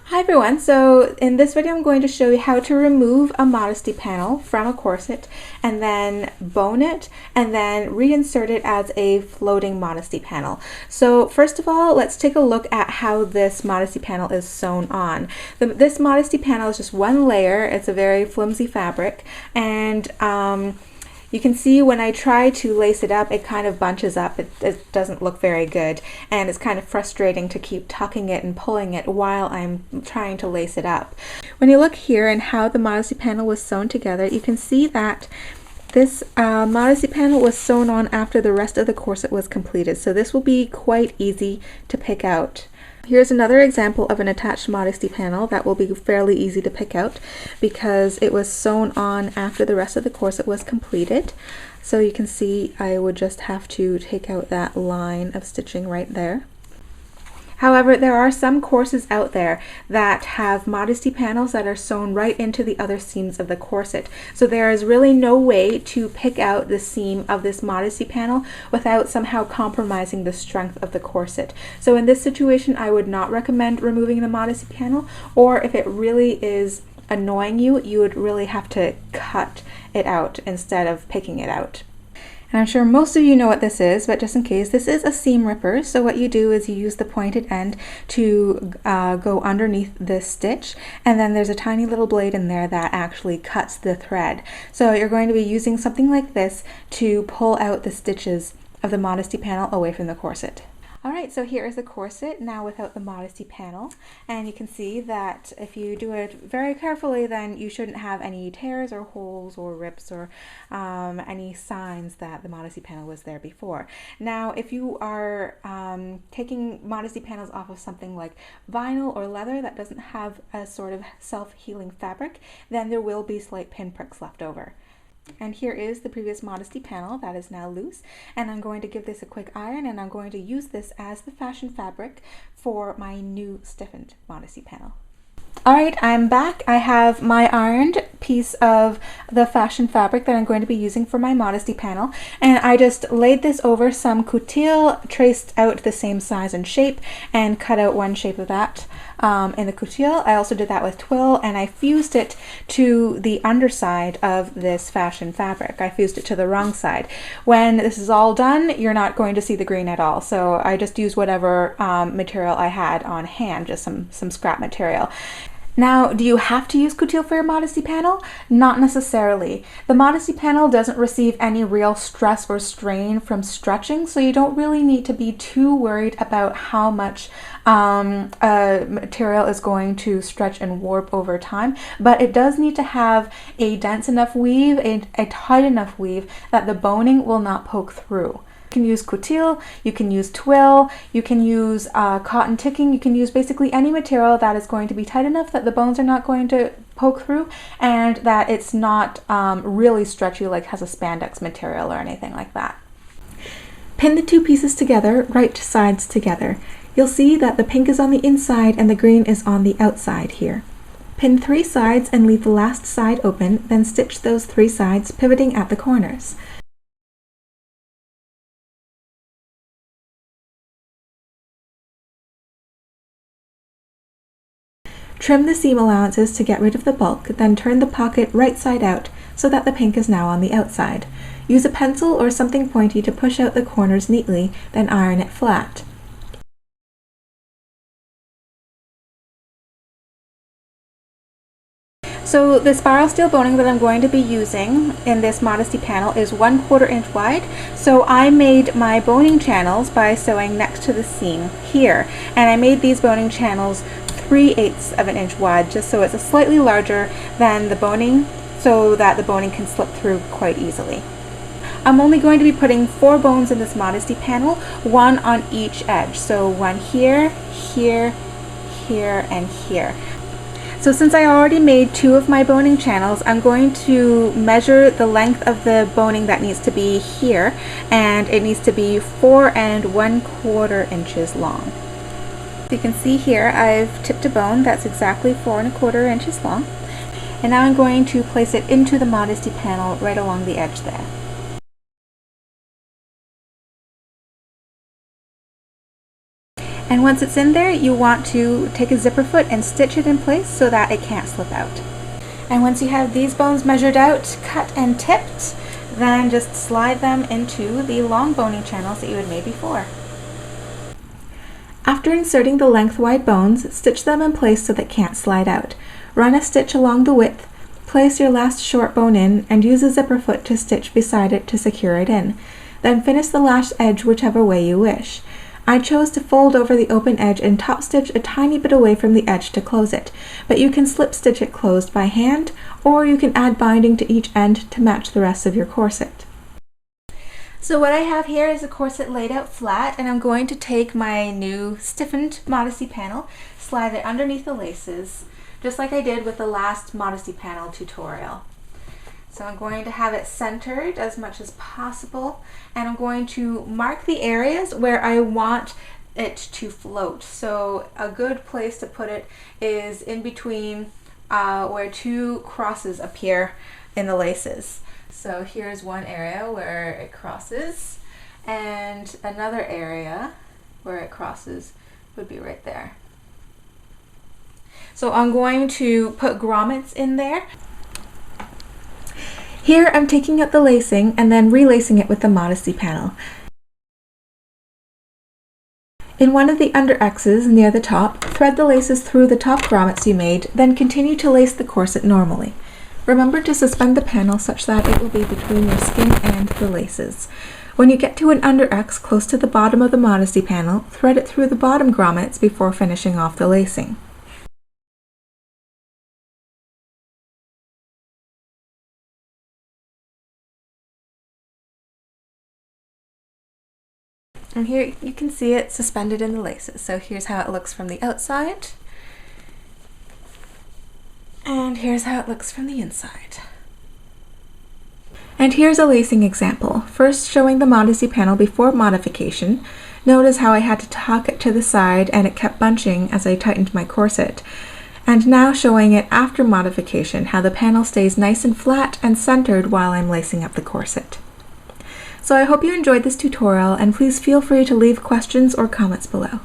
Hi everyone, so in this video I'm going to show you how to remove a modesty panel from a corset and then bone it and then reinsert it as a floating modesty panel. So first of all, let's take a look at how this modesty panel is sewn on. This modesty panel is just one layer. It's a very flimsy fabric, and you can see when I try to lace it up, it kind of bunches up. It doesn't look very good, and it's kind of frustrating to keep tucking it and pulling it while I'm trying to lace it up. When you look here and how the modesty panel was sewn together, you can see that this modesty panel was sewn on after the rest of the corset was completed, so this will be quite easy to pick out. Here's another example of an attached modesty panel that will be fairly easy to pick out because it was sewn on after the rest of the corset was completed. So you can see I would just have to take out that line of stitching right there. However, there are some corsets out there that have modesty panels that are sewn right into the other seams of the corset. So there is really no way to pick out the seam of this modesty panel without somehow compromising the strength of the corset. So in this situation, I would not recommend removing the modesty panel, or if it really is annoying you, you would really have to cut it out instead of picking it out. And I'm sure most of you know what this is, but just in case, this is a seam ripper. So what you do is you use the pointed end to go underneath this stitch, and then there's a tiny little blade in there that actually cuts the thread. So you're going to be using something like this to pull out the stitches of the modesty panel away from the corset. Alright, so here is the corset now without the modesty panel, and you can see that if you do it very carefully, then you shouldn't have any tears or holes or rips or any signs that the modesty panel was there before. Now, if you are taking modesty panels off of something like vinyl or leather that doesn't have a sort of self-healing fabric, then there will be slight pinpricks left over. And here is the previous modesty panel that is now loose, and I'm going to give this a quick iron, and I'm going to use this as the fashion fabric for my new stiffened modesty panel. Alright, I'm back. I have my ironed piece of the fashion fabric that I'm going to be using for my modesty panel, and I just laid this over some coutil, traced out the same size and shape, and cut out one shape of that in the coutil. I also did that with twill, and I fused it to the underside of this fashion fabric. I fused it to the wrong side. When this is all done, you're not going to see the green at all, so I just used whatever material I had on hand, just some scrap material. Now, do you have to use coutil for your modesty panel? Not necessarily. The modesty panel doesn't receive any real stress or strain from stretching, so you don't really need to be too worried about how much material is going to stretch and warp over time, but it does need to have a dense enough weave, a tight enough weave that the boning will not poke through. You can use coutil, you can use twill, you can use cotton ticking, you can use basically any material that is going to be tight enough that the bones are not going to poke through and that it's not really stretchy like has a spandex material or anything like that. Pin the two pieces together, right sides together. You'll see that the pink is on the inside and the green is on the outside here. Pin 3 sides and leave the last side open, then stitch those 3 sides pivoting at the corners. Trim the seam allowances to get rid of the bulk, then turn the pocket right side out so that the pink is now on the outside. Use a pencil or something pointy to push out the corners neatly, then iron it flat. So the spiral steel boning that I'm going to be using in this modesty panel is 1/4 inch wide. So I made my boning channels by sewing next to the seam here, and I made these boning channels 3/8 of an inch wide, just so it's a slightly larger than the boning, so that the boning can slip through quite easily. I'm only going to be putting 4 bones in this modesty panel, 1 on each edge. So 1 here, here, here, and here. So since I already made 2 of my boning channels, I'm going to measure the length of the boning that needs to be here, and it needs to be 4 1/4 inches long. You can see here I've tipped a bone that's exactly 4 1/4 inches long, and now I'm going to place it into the modesty panel right along the edge there. And once it's in there, you want to take a zipper foot and stitch it in place so that it can't slip out. And once you have these bones measured out, cut and tipped, then just slide them into the long boning channels that you had made before. After inserting the length-wide bones, stitch them in place so they can't slide out. Run a stitch along the width, place your last short bone in, and use a zipper foot to stitch beside it to secure it in. Then finish the last edge whichever way you wish. I chose to fold over the open edge and top stitch a tiny bit away from the edge to close it, but you can slip stitch it closed by hand, or you can add binding to each end to match the rest of your corset. So what I have here is a corset laid out flat, and I'm going to take my new stiffened Modesty panel, slide it underneath the laces, just like I did with the last Modesty panel tutorial. So I'm going to have it centered as much as possible, and I'm going to mark the areas where I want it to float. So a good place to put it is in between where two crosses appear in the laces. So here's one area where it crosses, and another area where it crosses would be right there. So I'm going to put grommets in there. Here I'm taking out the lacing and then relacing it with the Modesty panel. In one of the under X's near the top, thread the laces through the top grommets you made, then continue to lace the corset normally. Remember to suspend the panel such that it will be between your skin and the laces. When you get to an under X close to the bottom of the Modesty panel, thread it through the bottom grommets before finishing off the lacing. And here you can see it suspended in the laces. So here's how it looks from the outside. And here's how it looks from the inside. And here's a lacing example. First showing the Modesty panel before modification. Notice how I had to tuck it to the side and it kept bunching as I tightened my corset. And now showing it after modification, how the panel stays nice and flat and centered while I'm lacing up the corset. So I hope you enjoyed this tutorial, and please feel free to leave questions or comments below.